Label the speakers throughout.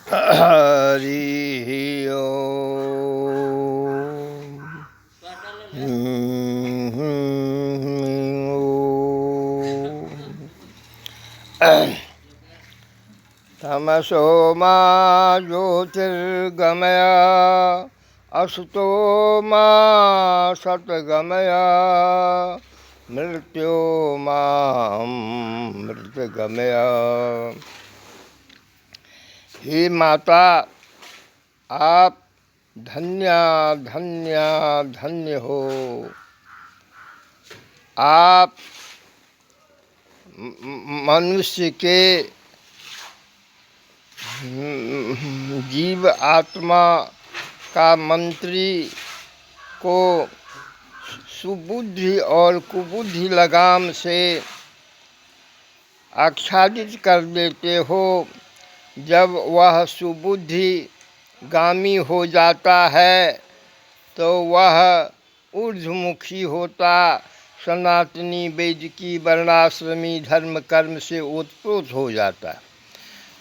Speaker 1: हरि ओम। तमसो मा ज्योतिर्गमय असतो मा सतगमय मृत्यो मृतगमय। हे माता, आप धन्य धन्य धन्य हो। आप मनुष्य के जीव आत्मा का मंत्री को सुबुद्धि और कुबुद्धि लगाम से आच्छादित कर देते हो। जब वह सुबुद्धि गामी हो जाता है तो वह ऊर्ध्वमुखी होता सनातनी वैदिकी वर्णाश्रमी धर्म कर्म से ओतप्रोत हो जाता है।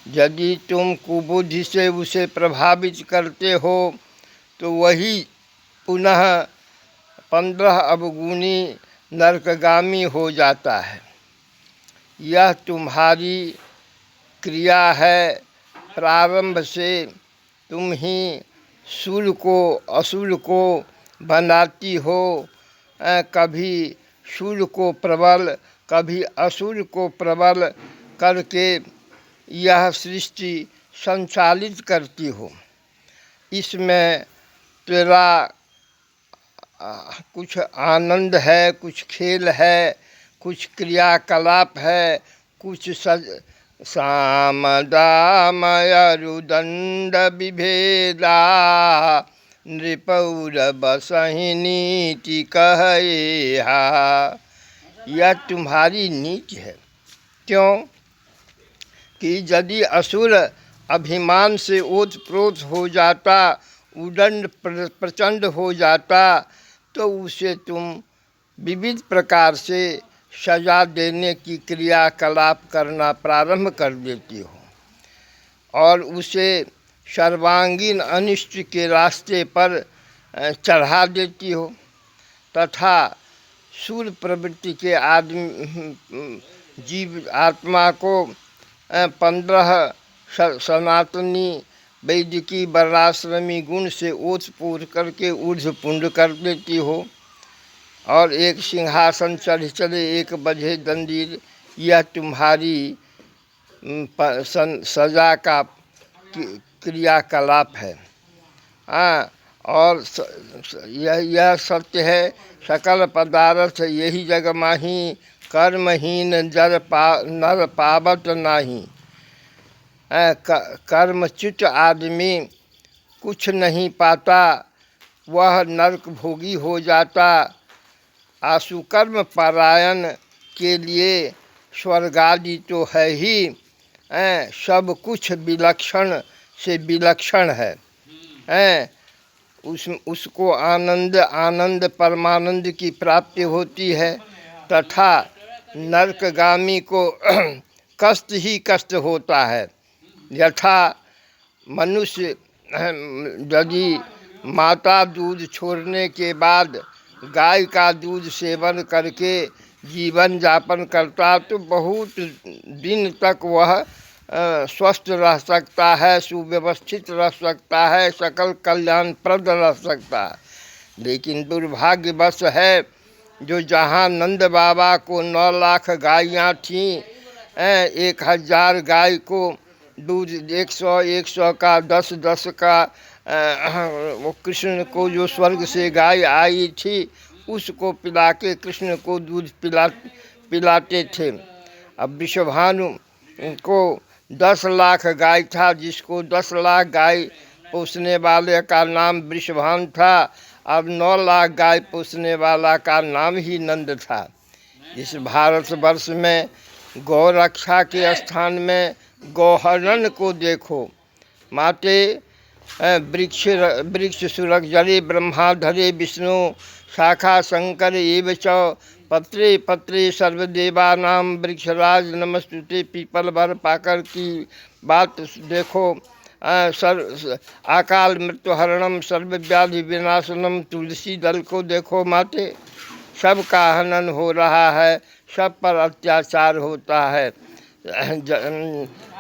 Speaker 1: यदि तुम कुबुद्धि से उसे प्रभावित करते हो तो वही पुनः 15 अवगुणी नरकगामी हो जाता है। यह तुम्हारी क्रिया है। प्रारंभ से तुम ही सुर को असुर को बनाती हो। कभी सुर को प्रबल कभी असुर को प्रबल करके यह सृष्टि संचालित करती हो। इसमें तेरा कुछ आनंद है, कुछ खेल है, कुछ क्रियाकलाप है, कुछ साम दाम रुदंड विभेदा नृपौर बसहि नीति कहेहा। यह तुम्हारी नीति है। क्यों कि यदि असुर अभिमान से ओतप्रोत हो जाता, उदंड प्रचंड हो जाता, तो उसे तुम विविध प्रकार से सजा देने की क्रियाकलाप करना प्रारंभ कर देती हो और उसे सर्वांगीण अनिष्ट के रास्ते पर चढ़ा देती हो। तथा सूर प्रवृत्ति के आदमी जीव आत्मा को 15 सनातनी वैदिकी वर्णाश्रमी गुण से ओतप्रोत करके ऊर्ध्वपुंड कर देती हो और एक सिंहासन चढ़ चले एक बजे दंडीर। यह तुम्हारी सजा का क्रियाकलाप है। और यह सत्य है। सकल पदार्थ यही जग माही, कर्महीन नर पावत नाही। कर्मच्युत आदमी कुछ नहीं पाता, वह नरक भोगी हो जाता। आशुकर्म परायण के लिए स्वर्ग आदि तो है ही, सब कुछ विलक्षण से विलक्षण है। उसको आनंद परमानंद की प्राप्ति होती है। तथा नरकगामी को कष्ट ही कष्ट होता है। यथा मनुष्य यदि माता दूध छोड़ने के बाद गाय का दूध सेवन करके जीवन यापन करता तो बहुत दिन तक वह स्वस्थ रह सकता है, सुव्यवस्थित रह सकता है, सकल कल्याणप्रद रह सकता है। लेकिन दुर्भाग्यवश है जो जहाँ नंद बाबा को 9 लाख गायें थीं, 1000 गाय को दूध 100 का 10 का वो कृष्ण को जो स्वर्ग से गाय आई थी उसको पिला के कृष्ण को दूध पिलाते थे। अब वृषभानु को 10 लाख गाय था, जिसको 10 लाख गाय पोसने वाले का नाम वृषभानु था। अब 9 लाख गाय पोसने वाला का नाम ही नंद था। इस भारतवर्ष में गौ रक्षा के स्थान में गौहरण को देखो। माते वृक्ष सुरक्षरे ब्रह्मा धरे विष्णु शाखा शंकर एव च पत्रे पत्रे सर्वदेवानाम वृक्षराज नमस्तुते। पीपल भर पाकर की बात देखो। अकाल मृत्युहरणम सर्वव्याधि विनाशनम। तुलसी दल को देखो माते, सबका हनन हो रहा है, सब पर अत्याचार होता है।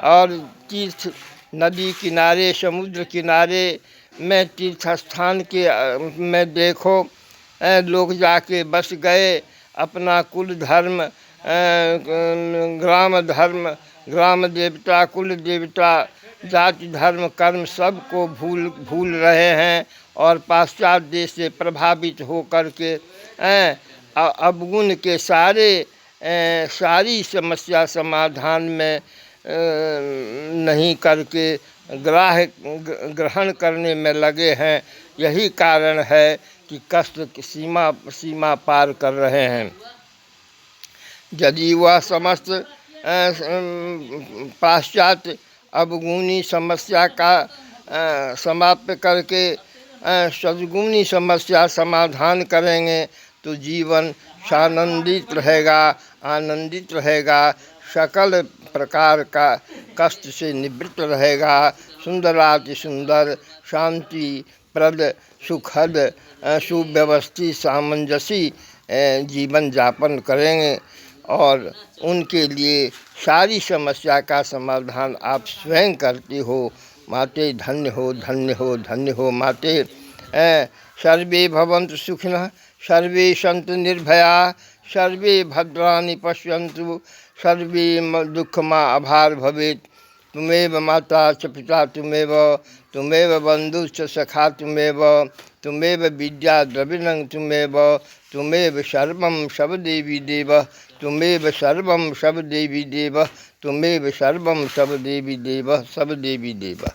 Speaker 1: और तीर्थ नदी किनारे, समुद्र किनारे में, तीर्थ स्थान के में देखो लोग जाके बस गए, अपना कुल धर्म, ग्राम धर्म, ग्राम देवता, कुल देवता, जाति धर्म कर्म सबको भूल रहे हैं और पाश्चात्य देश से प्रभावित होकर के अवगुण के सारी समस्या समाधान में नहीं करके ग्रहण करने में लगे हैं। यही कारण है कि कष्ट की सीमा पार कर रहे हैं। यदि वह समस्त पाश्चात्य अवगुणी समस्या का समाप्त करके सद्गुणी समस्या समाधान करेंगे तो जीवन सानंदित रहेगा, आनंदित रहेगा, सकल प्रकार का कष्ट से निवृत्त रहेगा, सुंदराति सुंदर, शांति प्रद, सुखद, सुव्यवस्थित, सामंजसी जीवन यापन करेंगे और उनके लिए सारी समस्या का समाधान आप स्वयं करते हो। माते धन्य हो, धन्य हो, धन्य हो माते। सर्वे भवन्तु सुखिनः, सर्वे सन्तु निर्भया, सर्वे भद्राणि पश्यन्तु, सर्वे दुःखमा अभार भवेत्। तुमेव माता च पिता तुमेव, तुमेव बन्धुश्च सखा तुमेव, तुमेव विद्या द्रविणं तुमेव, तुमेव सर्वं सब देवी देव, तुमेव सर्वं सब देवी देव, तुमेव सर्वं सब देवी देव, सब देवी देव।